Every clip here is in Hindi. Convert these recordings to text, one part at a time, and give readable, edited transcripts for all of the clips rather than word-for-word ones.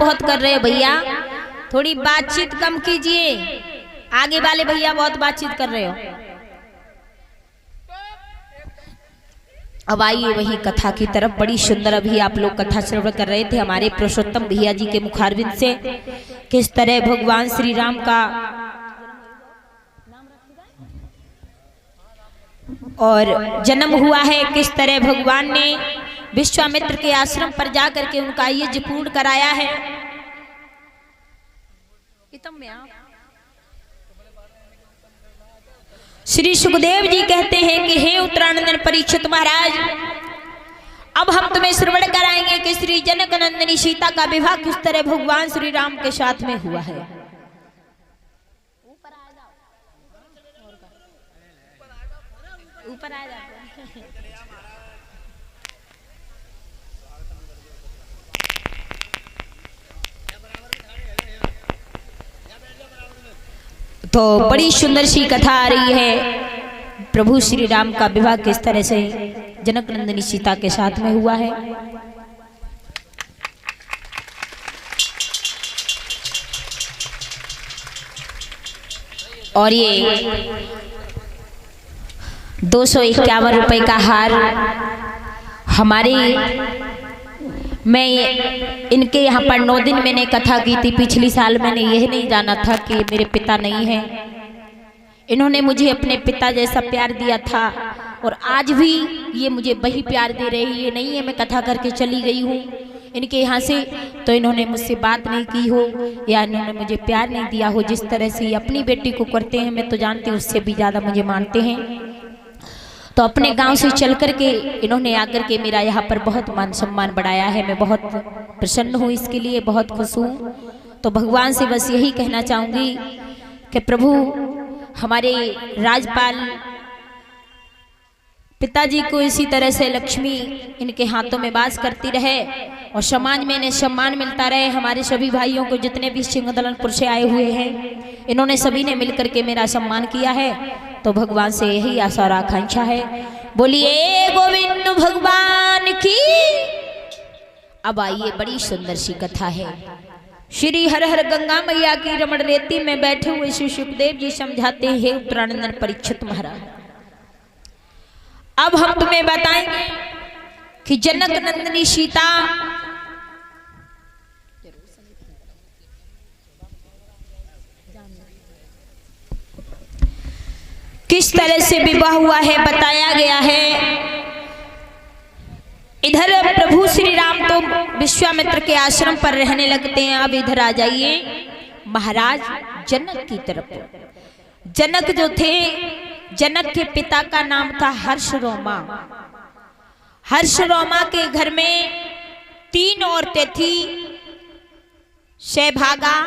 बहुत कर रहे हो भैया, थोड़ी बातचीत कम कीजिए। आगे वाले भैया बहुत बातचीत कर रहे हो। अब आइए वही कथा की तरफ। बड़ी सुंदर अभी आप लोग कथा श्रवण कर रहे थे हमारे पुरुषोत्तम भैया जी के मुखारविंद से, किस तरह भगवान श्री राम का और जन्म हुआ है, किस तरह भगवान ने विश्वामित्र के आश्रम पर जाकर के उनका यज्ञ पूर्ण कराया है। श्री सुखदेव जी कहते हैं कि हे उत्तरानंदन परीक्षित महाराज, अब हम तुम्हें श्रवण कराएंगे कि श्री जनक नंदिनी सीता का विवाह किस तरह भगवान श्री राम के साथ में हुआ है। ऊपर आ जाओ। तो बड़ी सुंदर सी कथा आ रही है। प्रभु श्री राम का विवाह किस तरह से जनक नंदिनी सीता के साथ में हुआ है। और ये 251 रुपए का हार हमारे, मैं इनके यहाँ पर 9 दिन मैंने कथा की थी। पिछली साल मैंने यह नहीं जाना था कि मेरे पिता नहीं हैं। इन्होंने मुझे अपने पिता जैसा प्यार दिया था और आज भी ये मुझे वही प्यार दे रहे हैं। ये नहीं है मैं कथा करके चली गई हूँ इनके यहाँ से तो इन्होंने मुझसे बात नहीं की हो या इन्होंने मुझे प्यार नहीं दिया हो। जिस तरह से ये अपनी बेटी को करते हैं मैं तो जानती हूँ उससे भी ज़्यादा मुझे मानते हैं। तो अपने गांव से चल कर के इन्होंने आकर के मेरा यहाँ पर बहुत मान सम्मान बढ़ाया है। मैं बहुत प्रसन्न हूँ, इसके लिए बहुत खुश हूँ। तो भगवान से बस यही कहना चाहूँगी कि प्रभु हमारे राजपाल पिताजी को इसी तरह से लक्ष्मी इनके हाथों में वास करती रहे और समाज में इन्हें सम्मान मिलता रहे। हमारे सभी भाइयों को जितने भी सिंहदलनपुर से आए हुए हैं इन्होंने सभी ने मिलकर के मेरा सम्मान किया है। तो भगवान से यही आशा और आकांक्षा है। बोलिए गोविंद भगवान की। अब आइए बड़ी सुंदर सी कथा है। श्री हर हर गंगा मैया की रमण रेती में बैठे हुए श्री सुखदेव जी समझाते हैं उत्तरानंदन परीक्षित महाराज। अब हम तुम्हें बताएंगे कि जनक नंदिनी सीता किस तरह से विवाह हुआ है बताया गया है। इधर प्रभु श्री राम तो विश्वामित्र के आश्रम पर रहने लगते हैं। अब इधर आ जाइए महाराज जनक की तरफ। जनक जो थे, जनक के पिता का नाम था हर्षरोमा। हर्षरोमा के घर में 3 औरतें थी, शैभागा,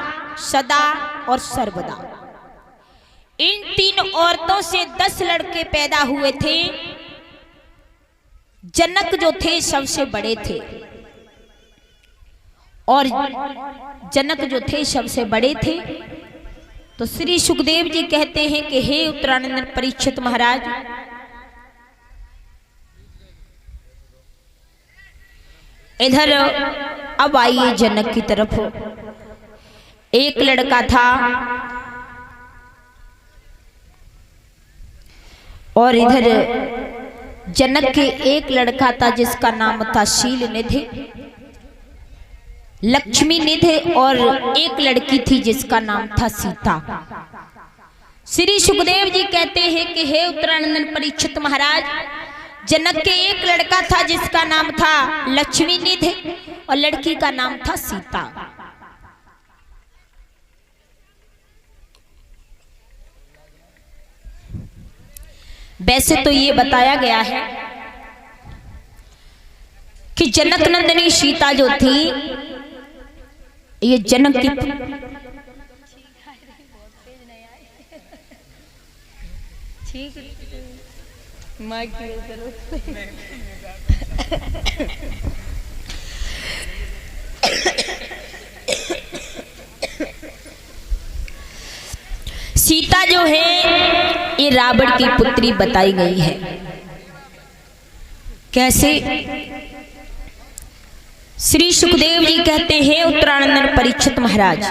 सदा और सर्वदा। इन 3 औरतों से 10 लड़के पैदा हुए थे। जनक जो थे सबसे बड़े थे और जनक जो थे सबसे बड़े थे। तो श्री सुखदेव जी कहते हैं कि हे उत्तरानंदन परीक्षित महाराज, इधर अब आइए जनक की तरफ। एक लड़का था और इधर जनक के एक लड़का था जिसका नाम था शीलनिधि, लक्ष्मी निधि और एक लड़की थी जिसका नाम था सीता। श्री सुखदेव जी कहते हैं कि हे उत्तरानंदन परीक्षित महाराज, जनक के एक लड़का था जिसका नाम था लक्ष्मी निधि और लड़की का नाम था सीता। वैसे तो ये बताया गया है कि जनक नंदिनी सीता जो थी ये जनक की सीता जो है ये रावण की पुत्री बताई गई है। कैसे? श्री सुखदेव जी कहते हैं उत्तरानंद परीक्षित महाराज,